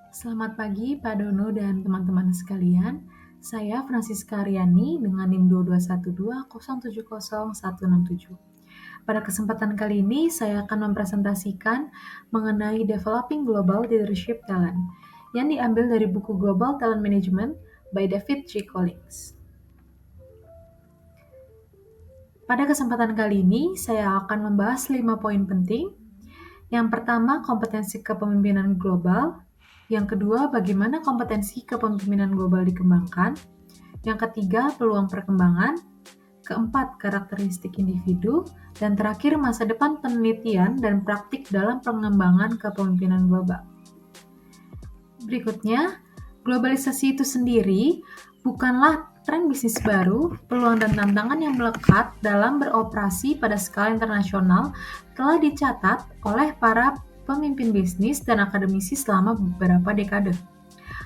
Selamat pagi Pak Dono dan teman-teman sekalian. Saya Francisca Aryani dengan NIM 22120700167. Pada kesempatan kali ini, saya akan mempresentasikan mengenai Developing Global Leadership Talent yang diambil dari buku Global Talent Management by David G. Collins. Pada kesempatan kali ini, saya akan membahas 5 poin penting. Yang pertama, kompetensi kepemimpinan global. Yang kedua, bagaimana kompetensi kepemimpinan global dikembangkan. Yang ketiga, peluang perkembangan. Keempat, karakteristik individu. Dan terakhir, masa depan penelitian dan praktik dalam pengembangan kepemimpinan global. Berikutnya, globalisasi itu sendiri bukanlah tren bisnis baru, peluang dan tantangan yang melekat dalam beroperasi pada skala internasional telah dicatat oleh para pemimpin bisnis dan akademisi selama beberapa dekade.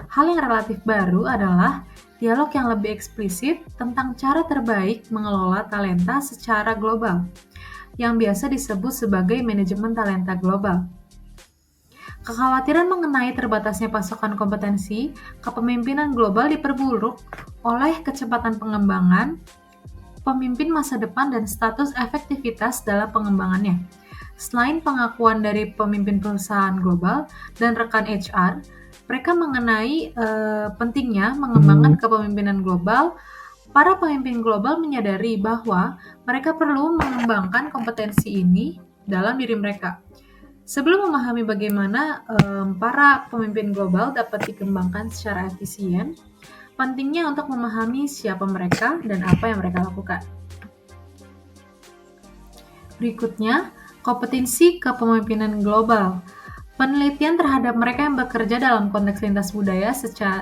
Hal yang relatif baru adalah dialog yang lebih eksplisit tentang cara terbaik mengelola talenta secara global, yang biasa disebut sebagai manajemen talenta global. Kekhawatiran mengenai terbatasnya pasokan kompetensi kepemimpinan global diperburuk oleh kecepatan pengembangan pemimpin masa depan dan status efektivitas dalam pengembangannya. Selain pengakuan dari pemimpin perusahaan global dan rekan HR, mereka mengenai pentingnya mengembangkan kepemimpinan global. Para pemimpin global menyadari bahwa mereka perlu mengembangkan kompetensi ini dalam diri mereka. Sebelum memahami bagaimana para pemimpin global dapat dikembangkan secara efisien, pentingnya untuk memahami siapa mereka dan apa yang mereka lakukan. Berikutnya, kompetensi kepemimpinan global. Penelitian terhadap mereka yang bekerja dalam konteks lintas budaya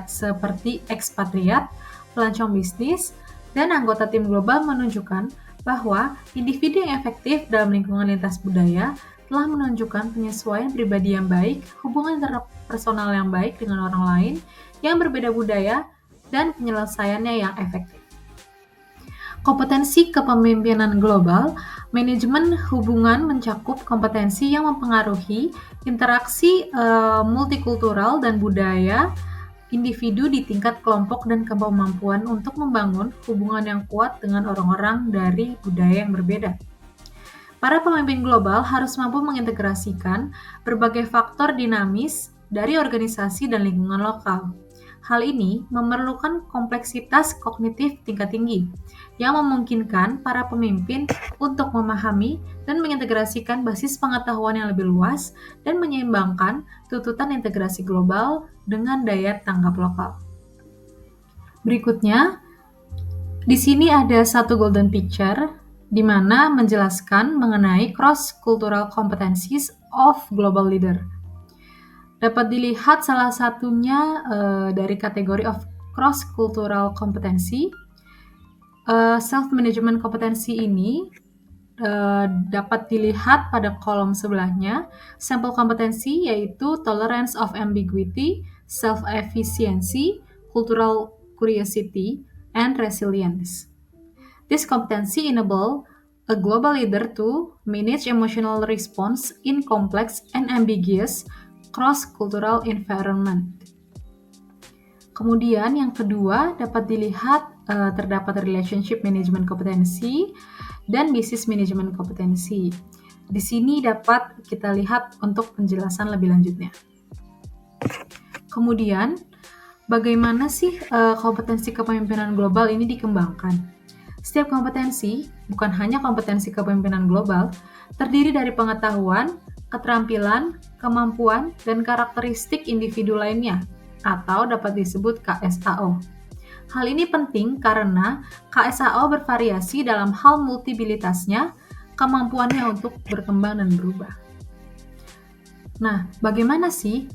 seperti ekspatriat, pelancong bisnis, dan anggota tim global menunjukkan bahwa individu yang efektif dalam lingkungan lintas budaya telah menunjukkan penyesuaian pribadi yang baik, hubungan interpersonal yang baik dengan orang lain yang berbeda budaya, dan penyelesaiannya yang efektif. Kompetensi kepemimpinan global, manajemen hubungan mencakup kompetensi yang mempengaruhi interaksi multikultural dan budaya individu di tingkat kelompok dan kemampuan untuk membangun hubungan yang kuat dengan orang-orang dari budaya yang berbeda. Para pemimpin global harus mampu mengintegrasikan berbagai faktor dinamis dari organisasi dan lingkungan lokal. Hal ini memerlukan kompleksitas kognitif tingkat tinggi yang memungkinkan para pemimpin untuk memahami dan mengintegrasikan basis pengetahuan yang lebih luas dan menyeimbangkan tuntutan integrasi global dengan daya tanggap lokal. Berikutnya, di sini ada satu golden picture di mana menjelaskan mengenai cross-cultural competencies of global leader. Dapat dilihat salah satunya dari kategori of cross-cultural competency. Self-management kompetensi ini dapat dilihat pada kolom sebelahnya. Sampel kompetensi yaitu tolerance of ambiguity, self-efficiency, cultural curiosity, and resilience. This competency enable a global leader to manage emotional response in complex and ambiguous cross-cultural environment. Kemudian yang kedua dapat dilihat terdapat relationship management kompetensi dan business management kompetensi. Di sini dapat kita lihat untuk penjelasan lebih lanjutnya. Kemudian, bagaimana sih kompetensi kepemimpinan global ini dikembangkan? Setiap kompetensi, bukan hanya kompetensi kepemimpinan global, terdiri dari pengetahuan, keterampilan, kemampuan, dan karakteristik individu lainnya, atau dapat disebut KSAO. Hal ini penting karena KSAO bervariasi dalam hal multibilitasnya, kemampuannya untuk berkembang dan berubah. Nah, bagaimana sih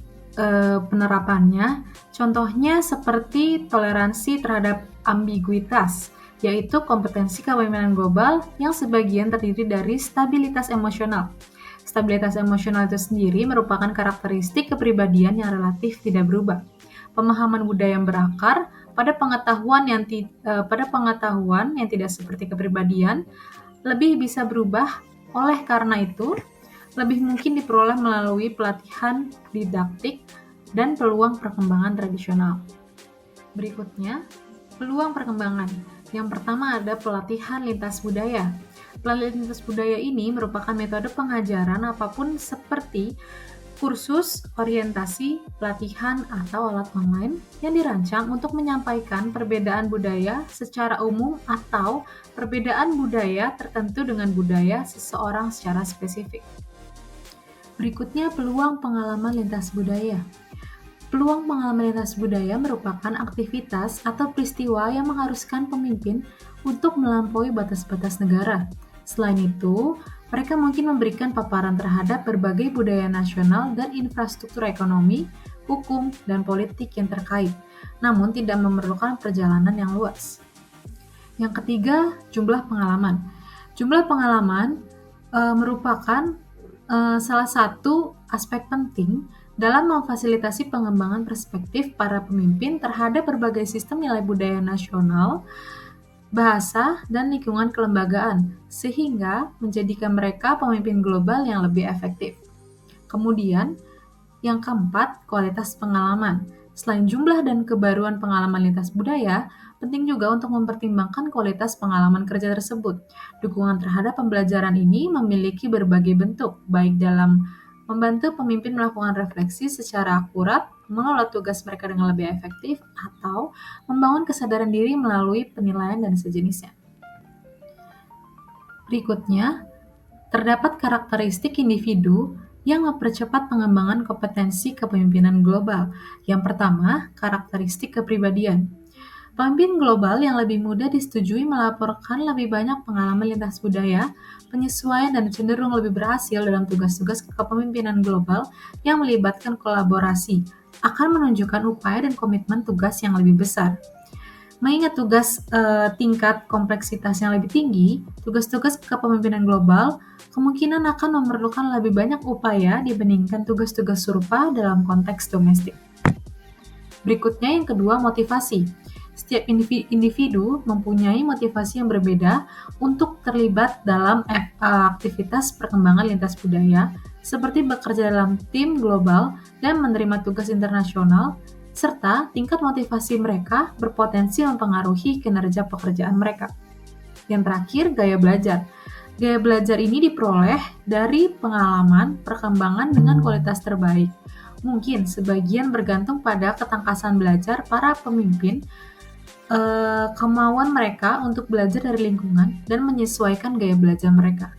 penerapannya? Contohnya seperti toleransi terhadap ambiguitas, yaitu kompetensi kepemimpinan global yang sebagian terdiri dari stabilitas emosional. Stabilitas emosional itu sendiri merupakan karakteristik kepribadian yang relatif tidak berubah. Pemahaman budaya yang berakar pada pengetahuan yang tidak seperti kepribadian lebih bisa berubah. Oleh karena itu, lebih mungkin diperoleh melalui pelatihan didaktik dan peluang perkembangan tradisional. Berikutnya, peluang perkembangan. Yang pertama ada pelatihan lintas budaya. Pelatihan lintas budaya ini merupakan metode pengajaran apapun seperti kursus, orientasi, pelatihan, atau alat online yang dirancang untuk menyampaikan perbedaan budaya secara umum atau perbedaan budaya tertentu dengan budaya seseorang secara spesifik. Berikutnya, peluang pengalaman lintas budaya. Peluang pengalaman lintas budaya merupakan aktivitas atau peristiwa yang mengharuskan pemimpin untuk melampaui batas-batas negara. Selain itu, mereka mungkin memberikan paparan terhadap berbagai budaya nasional dan infrastruktur ekonomi, hukum, dan politik yang terkait, namun tidak memerlukan perjalanan yang luas. Yang ketiga, jumlah pengalaman. Jumlah pengalaman merupakan salah satu aspek penting dalam memfasilitasi pengembangan perspektif para pemimpin terhadap berbagai sistem nilai budaya nasional, bahasa, dan lingkungan kelembagaan, sehingga menjadikan mereka pemimpin global yang lebih efektif. Kemudian, yang keempat, kualitas pengalaman. Selain jumlah dan kebaruan pengalaman lintas budaya, penting juga untuk mempertimbangkan kualitas pengalaman kerja tersebut. Dukungan terhadap pembelajaran ini memiliki berbagai bentuk, baik dalam membantu pemimpin melakukan refleksi secara akurat, mengelola tugas mereka dengan lebih efektif, atau membangun kesadaran diri melalui penilaian dan sejenisnya. Berikutnya, terdapat karakteristik individu yang mempercepat pengembangan kompetensi kepemimpinan global. Yang pertama, karakteristik kepribadian. Pemimpin global yang lebih mudah disetujui melaporkan lebih banyak pengalaman lintas budaya, penyesuaian, dan cenderung lebih berhasil dalam tugas-tugas kepemimpinan global yang melibatkan kolaborasi, akan menunjukkan upaya dan komitmen tugas yang lebih besar. Mengingat tugas tingkat kompleksitas yang lebih tinggi, tugas-tugas kepemimpinan global kemungkinan akan memerlukan lebih banyak upaya dibandingkan tugas-tugas serupa dalam konteks domestik. Berikutnya yang kedua, motivasi. Setiap individu mempunyai motivasi yang berbeda untuk terlibat dalam aktivitas perkembangan lintas budaya, seperti bekerja dalam tim global dan menerima tugas internasional, serta tingkat motivasi mereka berpotensi mempengaruhi kinerja pekerjaan mereka. Yang terakhir, gaya belajar. Gaya belajar ini diperoleh dari pengalaman, perkembangan dengan kualitas terbaik. Mungkin sebagian bergantung pada ketangkasan belajar para pemimpin, kemauan mereka untuk belajar dari lingkungan dan menyesuaikan gaya belajar mereka.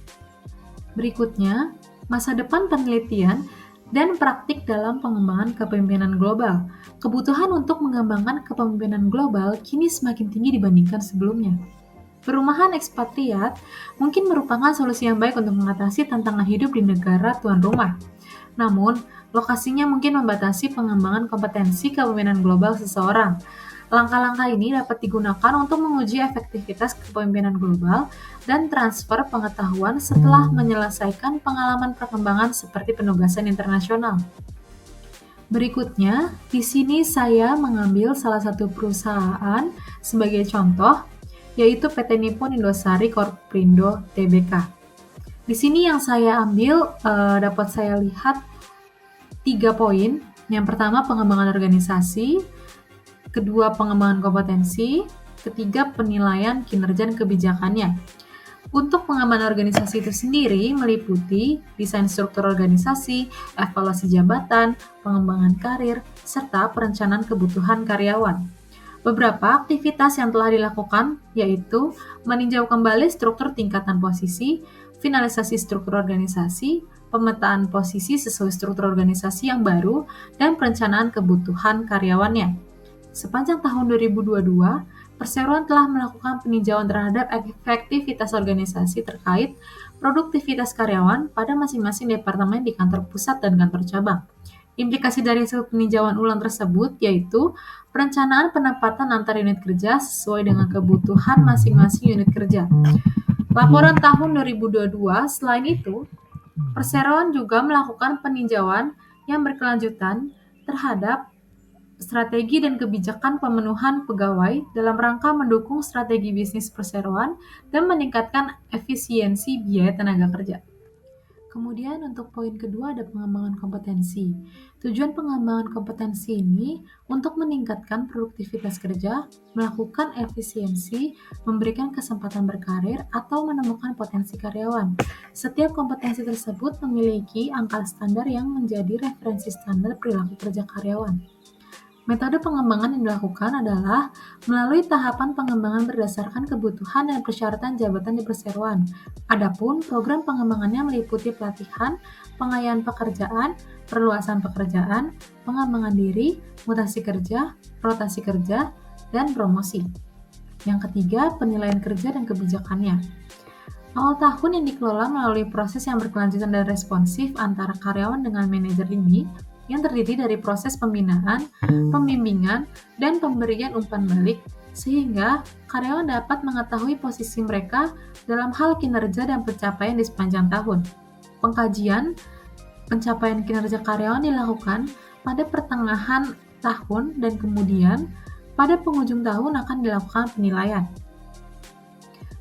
Berikutnya, masa depan penelitian dan praktik dalam pengembangan kepemimpinan global. Kebutuhan untuk mengembangkan kepemimpinan global kini semakin tinggi dibandingkan sebelumnya. Perumahan ekspatriat mungkin merupakan solusi yang baik untuk mengatasi tantangan hidup di negara tuan rumah. Namun, lokasinya mungkin membatasi pengembangan kompetensi kepemimpinan global seseorang. Langkah-langkah ini dapat digunakan untuk menguji efektivitas kepemimpinan global dan transfer pengetahuan setelah menyelesaikan pengalaman perkembangan seperti penugasan internasional. Berikutnya, di sini saya mengambil salah satu perusahaan sebagai contoh, yaitu PT Nippon Indosari Corprindo Tbk. Di sini yang saya ambil dapat saya lihat 3 poin. Yang pertama, pengembangan organisasi. Kedua, pengembangan kompetensi. Ketiga, penilaian kinerja dan kebijakannya. Untuk pengembangan organisasi itu sendiri meliputi desain struktur organisasi, evaluasi jabatan, pengembangan karir, serta perencanaan kebutuhan karyawan. Beberapa aktivitas yang telah dilakukan yaitu meninjau kembali struktur tingkatan posisi, finalisasi struktur organisasi, pemetaan posisi sesuai struktur organisasi yang baru, dan perencanaan kebutuhan karyawannya. Sepanjang tahun 2022, Perseroan telah melakukan peninjauan terhadap efektivitas organisasi terkait produktivitas karyawan pada masing-masing departemen di kantor pusat dan kantor cabang. Implikasi dari hasil peninjauan ulang tersebut yaitu perencanaan penempatan antar unit kerja sesuai dengan kebutuhan masing-masing unit kerja. Laporan tahun 2022, selain itu, Perseroan juga melakukan peninjauan yang berkelanjutan terhadap strategi dan kebijakan pemenuhan pegawai dalam rangka mendukung strategi bisnis perseroan dan meningkatkan efisiensi biaya tenaga kerja. Kemudian untuk poin kedua ada pengembangan kompetensi. Tujuan pengembangan kompetensi ini untuk meningkatkan produktivitas kerja, melakukan efisiensi, memberikan kesempatan berkarir, atau menemukan potensi karyawan. Setiap kompetensi tersebut memiliki angka standar yang menjadi referensi standar perilaku kerja karyawan. Metode pengembangan yang dilakukan adalah melalui tahapan pengembangan berdasarkan kebutuhan dan persyaratan jabatan di perseroan. Adapun program pengembangannya meliputi pelatihan, pengayaan pekerjaan, perluasan pekerjaan, pengembangan diri, mutasi kerja, rotasi kerja, dan promosi. Yang ketiga, penilaian kerja dan kebijakannya. Awal tahun yang dikelola melalui proses yang berkelanjutan dan responsif antara karyawan dengan manajer ini yang terdiri dari proses pembinaan, pembimbingan, dan pemberian umpan balik sehingga karyawan dapat mengetahui posisi mereka dalam hal kinerja dan pencapaian di sepanjang tahun. Pengkajian pencapaian kinerja karyawan dilakukan pada pertengahan tahun dan kemudian pada penghujung tahun akan dilakukan penilaian.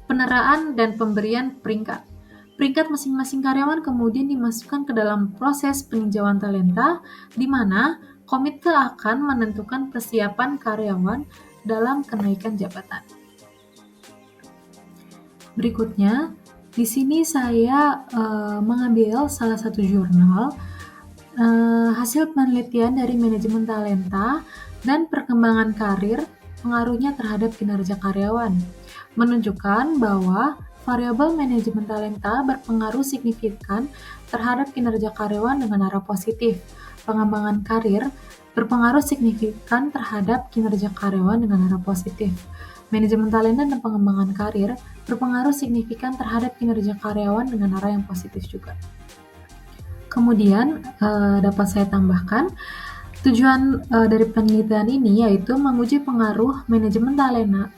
Peneraan dan pemberian peringkat. Peringkat masing-masing karyawan kemudian dimasukkan ke dalam proses peninjauan talenta, di mana komite akan menentukan persiapan karyawan dalam kenaikan jabatan. Berikutnya, di sini saya mengambil salah satu jurnal hasil penelitian dari manajemen talenta dan perkembangan karir pengaruhnya terhadap kinerja karyawan, menunjukkan bahwa variabel manajemen talenta berpengaruh signifikan terhadap kinerja karyawan dengan arah positif. Pengembangan karir berpengaruh signifikan terhadap kinerja karyawan dengan arah positif. Manajemen talenta dan pengembangan karir berpengaruh signifikan terhadap kinerja karyawan dengan arah yang positif juga. Kemudian dapat saya tambahkan, tujuan dari penelitian ini yaitu menguji pengaruh manajemen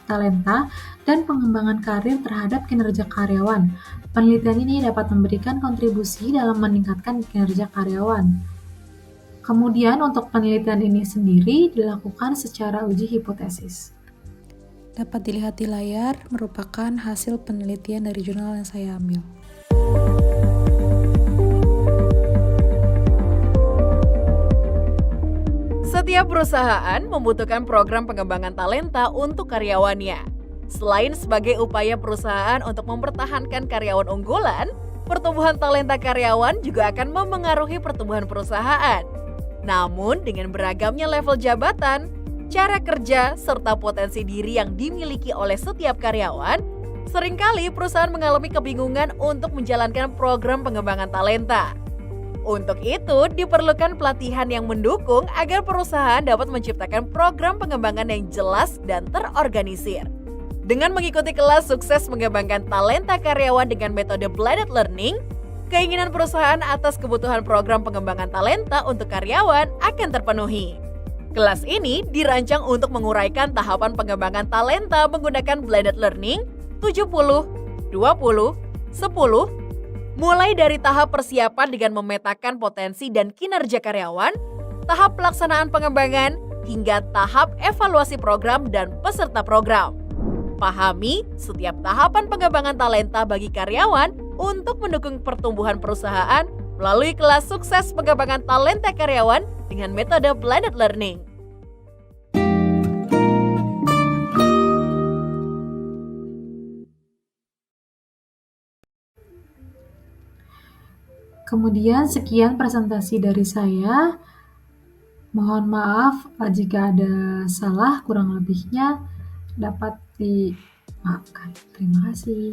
talenta dan pengembangan karir terhadap kinerja karyawan. Penelitian ini dapat memberikan kontribusi dalam meningkatkan kinerja karyawan. Kemudian untuk penelitian ini sendiri dilakukan secara uji hipotesis. Dapat dilihat di layar merupakan hasil penelitian dari jurnal yang saya ambil. Setiap perusahaan membutuhkan program pengembangan talenta untuk karyawannya. Selain sebagai upaya perusahaan untuk mempertahankan karyawan unggulan, pertumbuhan talenta karyawan juga akan memengaruhi pertumbuhan perusahaan. Namun, dengan beragamnya level jabatan, cara kerja, serta potensi diri yang dimiliki oleh setiap karyawan, seringkali perusahaan mengalami kebingungan untuk menjalankan program pengembangan talenta. Untuk itu, diperlukan pelatihan yang mendukung agar perusahaan dapat menciptakan program pengembangan yang jelas dan terorganisir. Dengan mengikuti kelas sukses mengembangkan talenta karyawan dengan metode blended learning, keinginan perusahaan atas kebutuhan program pengembangan talenta untuk karyawan akan terpenuhi. Kelas ini dirancang untuk menguraikan tahapan pengembangan talenta menggunakan blended learning 70, 20, 10, mulai dari tahap persiapan dengan memetakan potensi dan kinerja karyawan, tahap pelaksanaan pengembangan, hingga tahap evaluasi program dan peserta program. Pahami setiap tahapan pengembangan talenta bagi karyawan untuk mendukung pertumbuhan perusahaan melalui kelas sukses pengembangan talenta karyawan dengan metode blended learning. Kemudian sekian presentasi dari saya. Mohon maaf jika ada salah, kurang lebihnya dapat dimaafkan. Terima kasih.